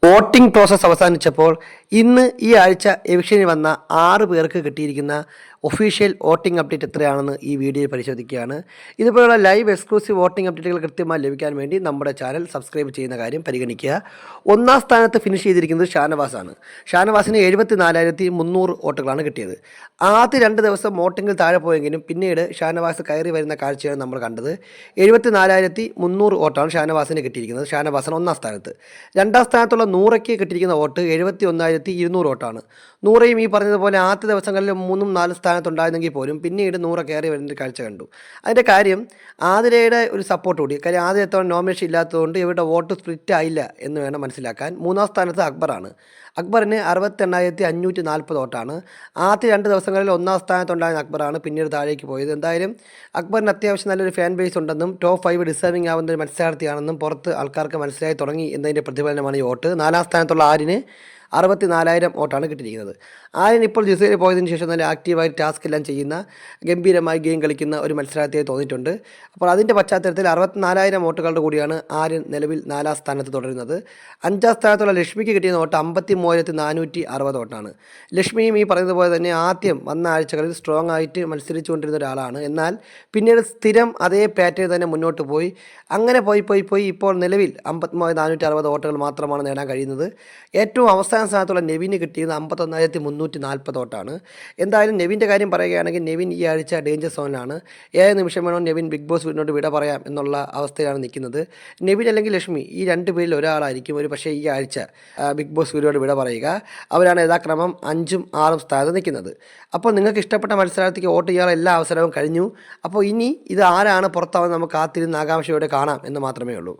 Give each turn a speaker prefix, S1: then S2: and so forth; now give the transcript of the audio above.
S1: Voting process അവസാനിച്ചപ്പോൾ ഇന്ന് ഈ ആഴ്ച എവിക്ഷനിൽ വന്ന 6 പേർക്ക് കിട്ടിയിരിക്കുന്ന ഒഫീഷ്യൽ വോട്ടിംഗ് അപ്ഡേറ്റ് എത്രയാണെന്ന് ഈ വീഡിയോയിൽ പരിശോധിക്കുകയാണ്. ഇതുപോലുള്ള ലൈവ് എക്സ്ക്ലൂസീവ് വോട്ടിംഗ് അപ്ഡേറ്റുകൾ കൃത്യമായി ലഭിക്കാൻ വേണ്ടി നമ്മുടെ ചാനൽ സബ്സ്ക്രൈബ് ചെയ്യുന്ന കാര്യം പരിഗണിക്കുക. ഒന്നാം സ്ഥാനത്ത് ഫിനിഷ് ചെയ്തിരിക്കുന്നത് ഷാനവാസാണ്. ഷാനവാസിന് 74,300 വോട്ടുകളാണ് കിട്ടിയത്. ആദ്യ 2 ദിവസം വോട്ടിങ്ങിൽ താഴെ പോയെങ്കിലും പിന്നീട് ഷാനവാസ് കയറി വരുന്ന കാഴ്ചയാണ് നമ്മൾ കണ്ടത്. 74,300 വോട്ടാണ് ഷാനവാസിന് കിട്ടിയിരിക്കുന്നത്. ഷാനവാസാണ് ഒന്നാം സ്ഥാനത്ത്. രണ്ടാം സ്ഥാനത്തുള്ള നൂറയ്ക്ക് കിട്ടിയിരിക്കുന്ന വോട്ട് 71,200 വോട്ടാണ്. നൂറയും ഈ പറഞ്ഞതുപോലെ ആദ്യ ദിവസങ്ങളിൽ 3ഉം 4 സ്ഥാനത്തുണ്ടായിരുന്നെങ്കിൽ പോലും പിന്നീട് നൂറ കയറി വരുന്ന കാഴ്ച കണ്ടു. അതിൻ്റെ കാര്യം ആതിരയുടെ ഒരു സപ്പോർട്ട് കൂടി. കാര്യം ആദ്യത്തെ നോമിനേഷൻ ഇല്ലാത്തതുകൊണ്ട് ഇവരുടെ വോട്ട് സ്പ്ലിറ്റ് ആയില്ല എന്ന് വേണം മനസ്സിലാക്കാൻ. മൂന്നാം സ്ഥാനത്ത് അക്ബറാണ്. അക്ബറിന് 68,540 വോട്ടാണ്. ആദ്യ 2 ദിവസങ്ങളിൽ ഒന്നാം സ്ഥാനത്തുണ്ടായിരുന്ന അക്ബറാണ് പിന്നീട് താഴേക്ക് പോയത്. എന്തായാലും അക്ബറിന് അത്യാവശ്യം നല്ലൊരു ഫാൻ ബേസ് ഉണ്ടെന്നും ടോപ്പ് 5 ഡിസേർവിംഗ് ആവുന്ന ഒരു മത്സരാർത്ഥിയാണെന്നും പുറത്ത് ആൾക്കാർക്ക് മനസ്സിലായി തുടങ്ങി എന്നതിൻ്റെ പ്രതിഫലനമാണ് ഈ വോട്ട്. 4ാം സ്ഥാനത്തുള്ള ആരിന് 64,000 വോട്ടാണ് കിട്ടിയിരിക്കുന്നത്. ആര്യൻ ഇപ്പോൾ ജിസയിൽ പോയതിന് ശേഷം നല്ല ആക്റ്റീവായി ടാസ്ക് എല്ലാം ചെയ്യുന്ന ഗംഭീരമായി ഗെയിം കളിക്കുന്ന ഒരു മത്സരാർത്ഥിയായി തോന്നിയിട്ടുണ്ട്. അപ്പോൾ അതിൻ്റെ പശ്ചാത്തലത്തിൽ 64,000 വോട്ടുകളുടെ കൂടിയാണ് ആര്യൻ നിലവിൽ 4ാം സ്ഥാനത്ത് തുടരുന്നത്. 5ാം സ്ഥാനത്തുള്ള ലക്ഷ്മിക്ക് കിട്ടിയ വോട്ട് 53,460 വോട്ടാണ്. ലക്ഷ്മിയും ഈ പറയുന്നതുപോലെ തന്നെ ആദ്യം വന്ന ആഴ്ചകളിൽ സ്ട്രോങ് ആയിട്ട് മത്സരിച്ചുകൊണ്ടിരുന്ന ഒരാളാണ്. എന്നാൽ പിന്നീട് സ്ഥിരം അതേ പാറ്റേൺ തന്നെ മുന്നോട്ട് പോയി. അങ്ങനെ പോയി ഇപ്പോൾ നിലവിൽ 53,460 വോട്ടുകൾ മാത്രമാണ് നേടാൻ കഴിയുന്നത്. ഏറ്റവും അവസാന സ്ഥാനത്തുള്ള നെവിന് കിട്ടിയത് 51,340 വോട്ടാണ്. എന്തായാലും നെവിൻ്റെ കാര്യം പറയുകയാണെങ്കിൽ നെവിൻ ഈ ആഴ്ച ഡേഞ്ചർ സോണിലാണ്. ഏത് നിമിഷം വേണോ നെവിൻ ബിഗ് ബോസ് വീടിനോട് വിട പറയാം എന്നുള്ള അവസ്ഥയിലാണ് നിൽക്കുന്നത്. നെവിൻ അല്ലെങ്കിൽ ലക്ഷ്മി ഈ 2 പേരിൽ ഒരാളായിരിക്കും ഒരു പക്ഷേ ഈ ആഴ്ച ബിഗ് ബോസ് വീടിനോട് വിട പറയുക. അവരാണ് യഥാക്രമം 5ഉം 6ഉം സ്ഥാനത്ത് നിൽക്കുന്നത്. അപ്പോൾ നിങ്ങൾക്ക് ഇഷ്ടപ്പെട്ട മത്സരാർത്ഥിക്ക് വോട്ട് ചെയ്യാനുള്ള എല്ലാ അവസരവും കഴിഞ്ഞു. അപ്പോൾ ഇനി ഇത് ആരാണ് പുറത്താവുന്നത് നമുക്ക് കാത്തിരുന്ന് ആകാംക്ഷയോടെ കാണാം എന്ന് മാത്രമേ ഉള്ളൂ.